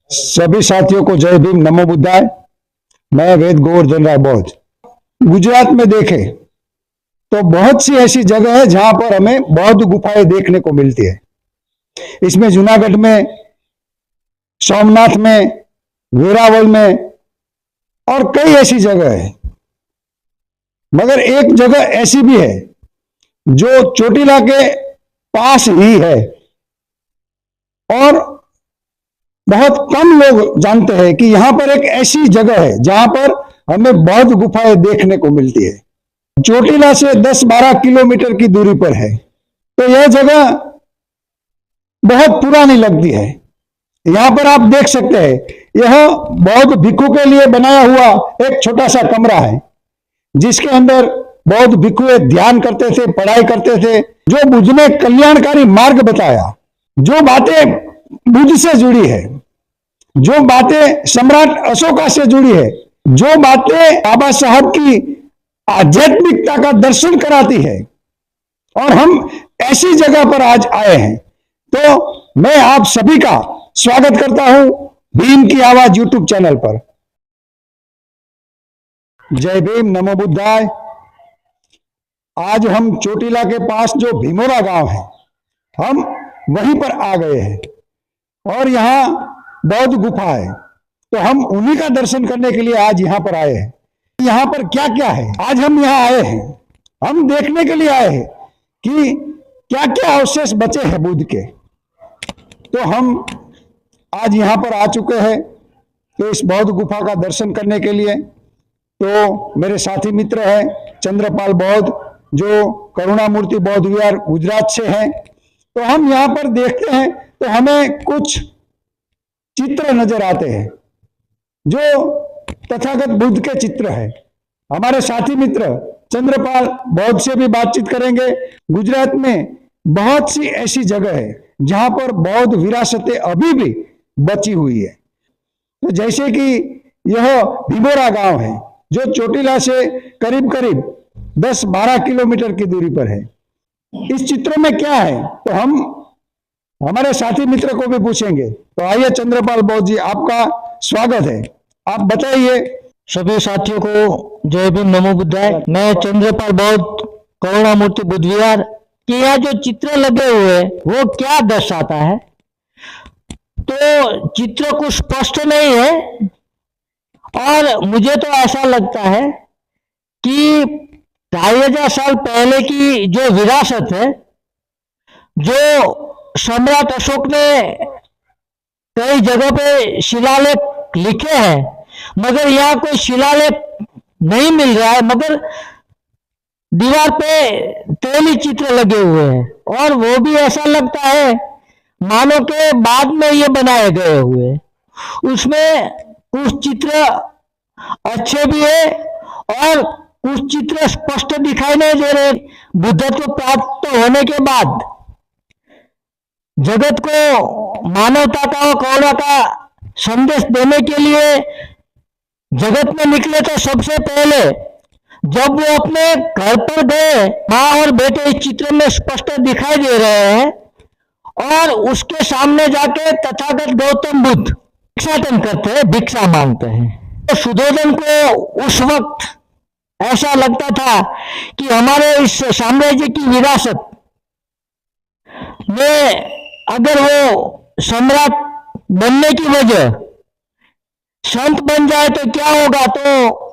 सभी साथियों को जय भीम, नमो बुद्धाय। मैं वेद गोवर्धन राय बौद्ध। गुजरात में देखें तो बहुत सी ऐसी जगह है जहां पर हमें बौद्ध गुफाएं देखने को मिलती है। इसमें जूनागढ़ में, सोमनाथ में, वेरावल में और कई ऐसी जगह है। मगर एक जगह ऐसी भी है जो चोटीला के पास ही है और बहुत कम लोग जानते हैं कि यहां पर एक ऐसी जगह है जहां पर हमें बौद्ध गुफाएं देखने को मिलती है। चोटीला से 10-12 किलोमीटर की दूरी पर है। तो यह जगह बहुत पुरानी लगती है। यहां पर आप देख सकते हैं, यह बौद्ध भिक्षु के लिए बनाया हुआ एक छोटा सा कमरा है, जिसके अंदर बौद्ध भिक्षु ध्यान करते थे, पढ़ाई करते थे। जो बुद्ध ने कल्याणकारी मार्ग बताया, जो बातें बुद्ध से जुड़ी है, जो बातें सम्राट अशोका से जुड़ी है, जो बातें बाबा साहब की आध्यात्मिकता का दर्शन कराती है, और हम ऐसी जगह पर आज आए हैं। तो मैं आप सभी का स्वागत करता हूं भीम की आवाज यूट्यूब चैनल पर। जय भीम, नमो बुद्धाय। आज हम चोटीला के पास जो भीमोरा गांव है, हम वहीं पर आ गए हैं और यहां बौद्ध गुफा है। तो हम उन्हीं का दर्शन करने के लिए आज यहां पर आए हैं। यहां पर क्या क्या है, आज हम यहां आए हैं, हम देखने के लिए आए हैं कि क्या क्या अवशेष बचे हैं बुद्ध के। तो हम आज यहां पर आ चुके हैं तो इस बौद्ध गुफा का दर्शन करने के लिए। तो मेरे साथी मित्र हैं चंद्रपाल बौद्ध, जो करुणामूर्ति बौद्ध विहार गुजरात से हैं। तो हम यहां पर देखते हैं तो हमें कुछ चित्र नजर आते हैं जो तथागत बुद्ध के चित्र है। हमारे साथी मित्र चंद्रपाल बौद्ध से भी बातचीत करेंगे। गुजरात में बहुत सी ऐसी जगह है जहां पर बौद्ध विरासतें अभी भी बची हुई है। तो जैसे कि यह भीमोरा गांव है जो चोटीला से करीब करीब 10-12 किलोमीटर की दूरी पर है। इस चित्र में क्या है तो हम हमारे साथी मित्र को भी पूछेंगे। तो आइए चंद्रपाल बौद्ध जी, आपका स्वागत है, आप बताइए। सभी साथियों को जय भीम, नमो बुद्धाय। मैं चंद्रपाल बौद्ध, करुणामूर्ति बुद्ध विहार। कि यहाँ जो चित्र लगे हुए हैं वो क्या दर्शाता है, तो चित्र कुछ स्पष्ट नहीं है और मुझे तो ऐसा लगता है कि 2500 साल पहले की जो विरासत है, जो सम्राट अशोक ने कई जगह पे शिलालेख लिखे हैं, मगर यहाँ कोई शिलालेख नहीं मिल रहा है, मगर दीवार पे तैली चित्र लगे हुए हैं और वो भी ऐसा लगता है मानो के बाद में ये बनाए गए हुए। उसमें कुछ चित्र अच्छे भी है और कुछ चित्र स्पष्ट दिखाई नहीं दे रहे। बुद्धत्व प्राप्त होने के बाद जगत को मानवता का और करुणा का संदेश देने के लिए जगत में निकले। तो सबसे पहले जब वो अपने घर पर गए, माँ और बेटे इस चित्र में स्पष्ट दिखाई दे रहे हैं और उसके सामने जाके तथागत गौतम बुद्ध भिक्षाटन करते हैं, भिक्षा मांगते हैं। तो सुधोधन को उस वक्त ऐसा लगता था कि हमारे इस साम्राज्य की विरासत में अगर वो सम्राट बनने की वजह संत बन जाए तो क्या होगा। तो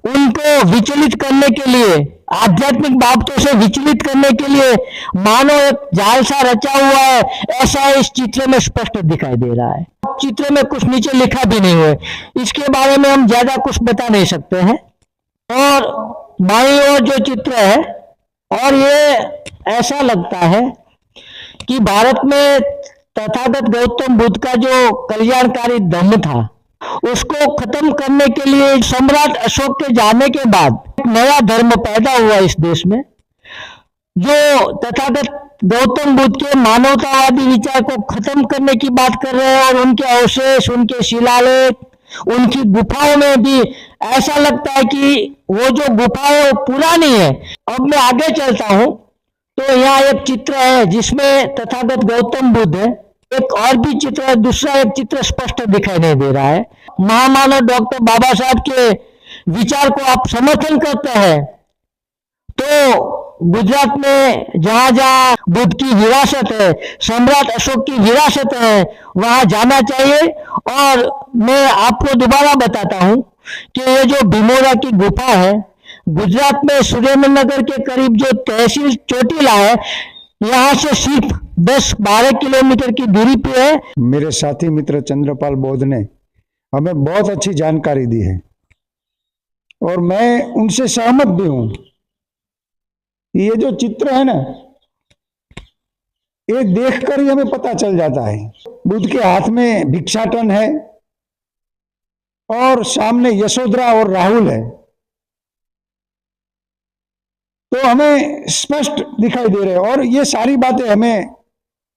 उनको विचलित करने के लिए, आध्यात्मिक बाबतों से विचलित करने के लिए मानो एक जाल सा रचा हुआ है, ऐसा इस चित्र में स्पष्ट दिखाई दे रहा है। चित्र में कुछ नीचे लिखा भी नहीं है, इसके बारे में हम ज्यादा कुछ बता नहीं सकते हैं। और बाईं ओर जो चित्र है, और ये ऐसा लगता है कि भारत में तथागत गौतम बुद्ध का जो कल्याणकारी धम्म था उसको खत्म करने के लिए सम्राट अशोक के जाने के बाद एक नया धर्म पैदा हुआ इस देश में, जो तथागत गौतम बुद्ध के मानवतावादी विचार को खत्म करने की बात कर रहे हैं। और उनके अवशेष, उनके शिलालेख, उनकी गुफाओं में भी ऐसा लगता है कि वो जो गुफा है वो पुरानी है। अब मैं आगे चलता हूं तो यहाँ एक चित्र है जिसमें तथागत गौतम बुद्ध है एक और भी चित्र, दूसरा एक चित्र स्पष्ट दिखाई नहीं दे रहा है। महामानव डॉक्टर बाबा साहब के विचार को आप समर्थन करते हैं तो गुजरात में जहां जहां बुद्ध की विरासत है, सम्राट अशोक की विरासत है, वहां जाना चाहिए। और मैं आपको दोबारा बताता हूं कि ये जो भीमोरा की गुफा है, गुजरात में सुरेंद्रनगर के करीब जो तहसील चोटीला है, यहाँ से सिर्फ 10-12 किलोमीटर की दूरी पे है। मेरे साथी मित्र चंद्रपाल बौद्ध ने हमें बहुत अच्छी जानकारी दी है और मैं उनसे सहमत भी हूं। ये जो चित्र है ना, ये देखकर ही हमें पता चल जाता है। बुद्ध के हाथ में भिक्षाटन है और सामने यशोधरा और राहुल है, तो हमें स्पष्ट दिखाई दे रहे हैं। और ये सारी बातें हमें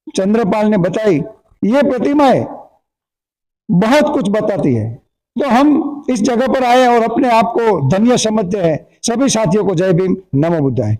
चंद्रपाल ने बताई। ये प्रतिमाएं बहुत कुछ बताती है, तो हम इस जगह पर आए और अपने आप को धन्य समझते हैं। सभी साथियों को जय भीम, नमो बुद्धाय।